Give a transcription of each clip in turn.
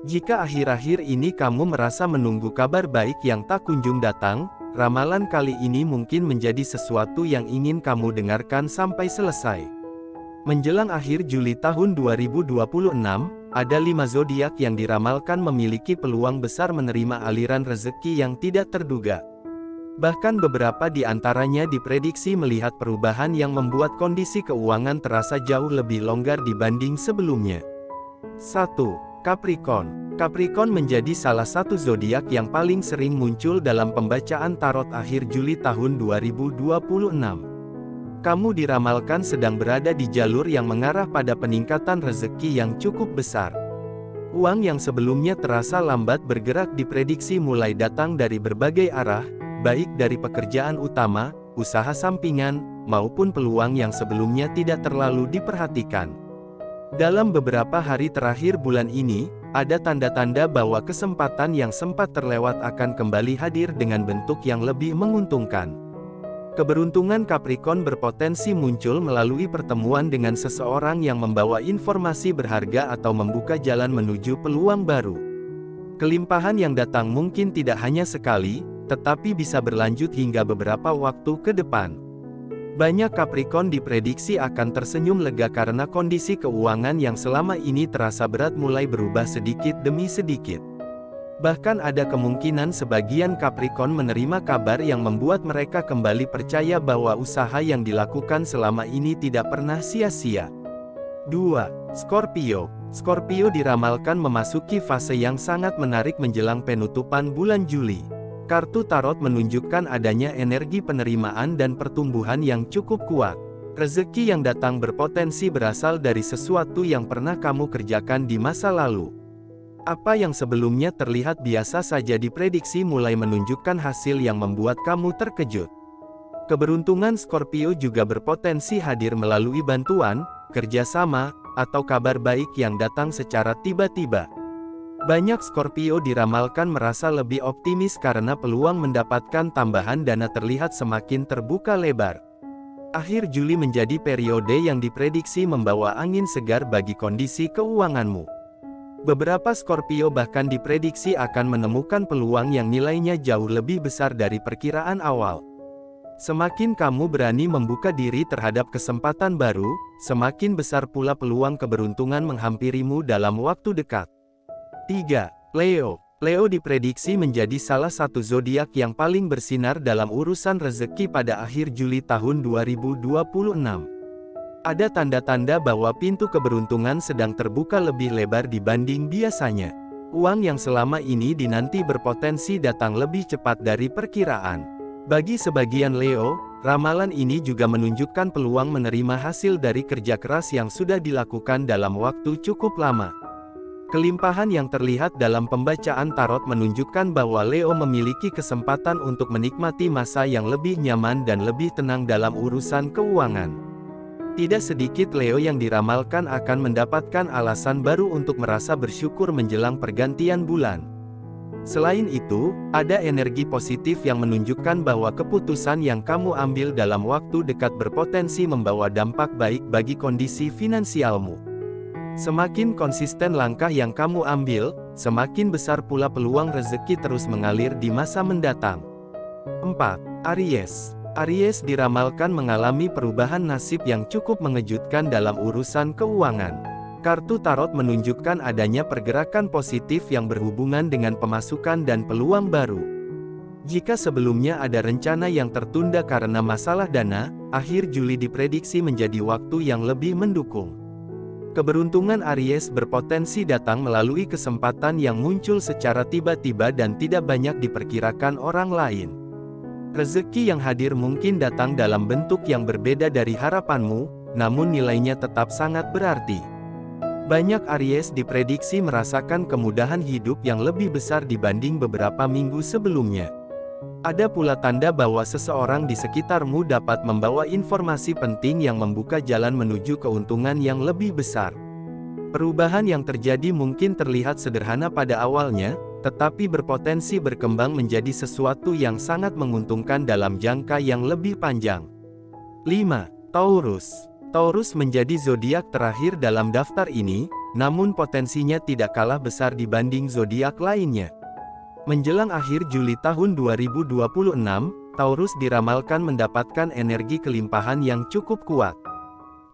Jika akhir-akhir ini kamu merasa menunggu kabar baik yang tak kunjung datang, ramalan kali ini mungkin menjadi sesuatu yang ingin kamu dengarkan sampai selesai. Menjelang akhir Juli tahun 2026, ada 5 zodiak yang diramalkan memiliki peluang besar menerima aliran rezeki yang tidak terduga. Bahkan beberapa di antaranya diprediksi melihat perubahan yang membuat kondisi keuangan terasa jauh lebih longgar dibanding sebelumnya. 1. Capricorn. Capricorn menjadi salah satu zodiak yang paling sering muncul dalam pembacaan tarot akhir Juli tahun 2026. Kamu diramalkan sedang berada di jalur yang mengarah pada peningkatan rezeki yang cukup besar. Uang yang sebelumnya terasa lambat bergerak diprediksi mulai datang dari berbagai arah, baik dari pekerjaan utama, usaha sampingan, maupun peluang yang sebelumnya tidak terlalu diperhatikan. Dalam beberapa hari terakhir bulan ini, ada tanda-tanda bahwa kesempatan yang sempat terlewat akan kembali hadir dengan bentuk yang lebih menguntungkan. Keberuntungan Capricorn berpotensi muncul melalui pertemuan dengan seseorang yang membawa informasi berharga atau membuka jalan menuju peluang baru. Kelimpahan yang datang mungkin tidak hanya sekali, tetapi bisa berlanjut hingga beberapa waktu ke depan. Banyak Capricorn diprediksi akan tersenyum lega karena kondisi keuangan yang selama ini terasa berat mulai berubah sedikit demi sedikit. Bahkan ada kemungkinan sebagian Capricorn menerima kabar yang membuat mereka kembali percaya bahwa usaha yang dilakukan selama ini tidak pernah sia-sia. 2. Scorpio. Scorpio diramalkan memasuki fase yang sangat menarik menjelang penutupan bulan Juli. Kartu tarot menunjukkan adanya energi penerimaan dan pertumbuhan yang cukup kuat. Rezeki yang datang berpotensi berasal dari sesuatu yang pernah kamu kerjakan di masa lalu. Apa yang sebelumnya terlihat biasa saja diprediksi mulai menunjukkan hasil yang membuat kamu terkejut. Keberuntungan Scorpio juga berpotensi hadir melalui bantuan, kerjasama, atau kabar baik yang datang secara tiba-tiba. Banyak Scorpio diramalkan merasa lebih optimis karena peluang mendapatkan tambahan dana terlihat semakin terbuka lebar. Akhir Juli menjadi periode yang diprediksi membawa angin segar bagi kondisi keuanganmu. Beberapa Scorpio bahkan diprediksi akan menemukan peluang yang nilainya jauh lebih besar dari perkiraan awal. Semakin kamu berani membuka diri terhadap kesempatan baru, semakin besar pula peluang keberuntungan menghampirimu dalam waktu dekat. 3. Leo. Leo diprediksi menjadi salah satu zodiak yang paling bersinar dalam urusan rezeki pada akhir Juli tahun 2026. Ada tanda-tanda bahwa pintu keberuntungan sedang terbuka lebih lebar dibanding biasanya. Uang yang selama ini dinanti berpotensi datang lebih cepat dari perkiraan. Bagi sebagian Leo, ramalan ini juga menunjukkan peluang menerima hasil dari kerja keras yang sudah dilakukan dalam waktu cukup lama. Kelimpahan yang terlihat dalam pembacaan tarot menunjukkan bahwa Leo memiliki kesempatan untuk menikmati masa yang lebih nyaman dan lebih tenang dalam urusan keuangan. Tidak sedikit Leo yang diramalkan akan mendapatkan alasan baru untuk merasa bersyukur menjelang pergantian bulan. Selain itu, ada energi positif yang menunjukkan bahwa keputusan yang kamu ambil dalam waktu dekat berpotensi membawa dampak baik bagi kondisi finansialmu. Semakin konsisten langkah yang kamu ambil, semakin besar pula peluang rezeki terus mengalir di masa mendatang. 4. Aries. Aries diramalkan mengalami perubahan nasib yang cukup mengejutkan dalam urusan keuangan. Kartu tarot menunjukkan adanya pergerakan positif yang berhubungan dengan pemasukan dan peluang baru. Jika sebelumnya ada rencana yang tertunda karena masalah dana, akhir Juli diprediksi menjadi waktu yang lebih mendukung. Keberuntungan Aries berpotensi datang melalui kesempatan yang muncul secara tiba-tiba dan tidak banyak diperkirakan orang lain. Rezeki yang hadir mungkin datang dalam bentuk yang berbeda dari harapanmu, namun nilainya tetap sangat berarti. Banyak Aries diprediksi merasakan kemudahan hidup yang lebih besar dibanding beberapa minggu sebelumnya. Ada pula tanda bahwa seseorang di sekitarmu dapat membawa informasi penting yang membuka jalan menuju keuntungan yang lebih besar. Perubahan yang terjadi mungkin terlihat sederhana pada awalnya, tetapi berpotensi berkembang menjadi sesuatu yang sangat menguntungkan dalam jangka yang lebih panjang. 5. Taurus. Taurus menjadi zodiak terakhir dalam daftar ini, namun potensinya tidak kalah besar dibanding zodiak lainnya. Menjelang akhir Juli tahun 2026, Taurus diramalkan mendapatkan energi kelimpahan yang cukup kuat.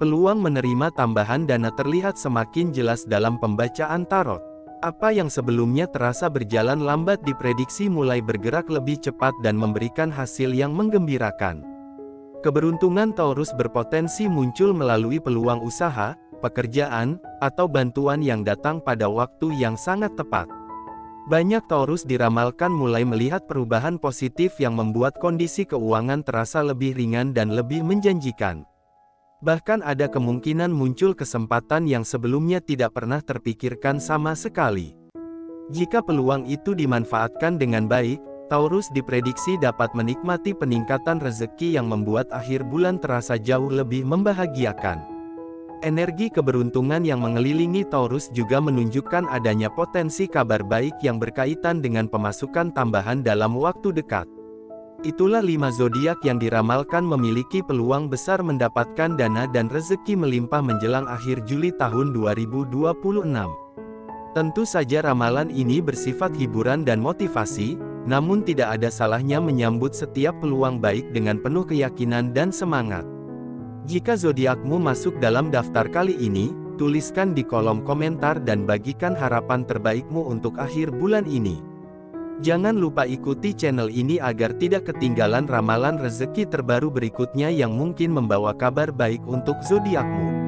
Peluang menerima tambahan dana terlihat semakin jelas dalam pembacaan tarot. Apa yang sebelumnya terasa berjalan lambat diprediksi mulai bergerak lebih cepat dan memberikan hasil yang menggembirakan. Keberuntungan Taurus berpotensi muncul melalui peluang usaha, pekerjaan, atau bantuan yang datang pada waktu yang sangat tepat. Banyak Taurus diramalkan mulai melihat perubahan positif yang membuat kondisi keuangan terasa lebih ringan dan lebih menjanjikan. Bahkan ada kemungkinan muncul kesempatan yang sebelumnya tidak pernah terpikirkan sama sekali. Jika peluang itu dimanfaatkan dengan baik, Taurus diprediksi dapat menikmati peningkatan rezeki yang membuat akhir bulan terasa jauh lebih membahagiakan. Energi keberuntungan yang mengelilingi Taurus juga menunjukkan adanya potensi kabar baik yang berkaitan dengan pemasukan tambahan dalam waktu dekat. Itulah 5 zodiak yang diramalkan memiliki peluang besar mendapatkan dana dan rezeki melimpah menjelang akhir Juli tahun 2026. Tentu saja ramalan ini bersifat hiburan dan motivasi, namun tidak ada salahnya menyambut setiap peluang baik dengan penuh keyakinan dan semangat. Jika zodiakmu masuk dalam daftar kali ini, tuliskan di kolom komentar dan bagikan harapan terbaikmu untuk akhir bulan ini. Jangan lupa ikuti channel ini agar tidak ketinggalan ramalan rezeki terbaru berikutnya yang mungkin membawa kabar baik untuk zodiakmu.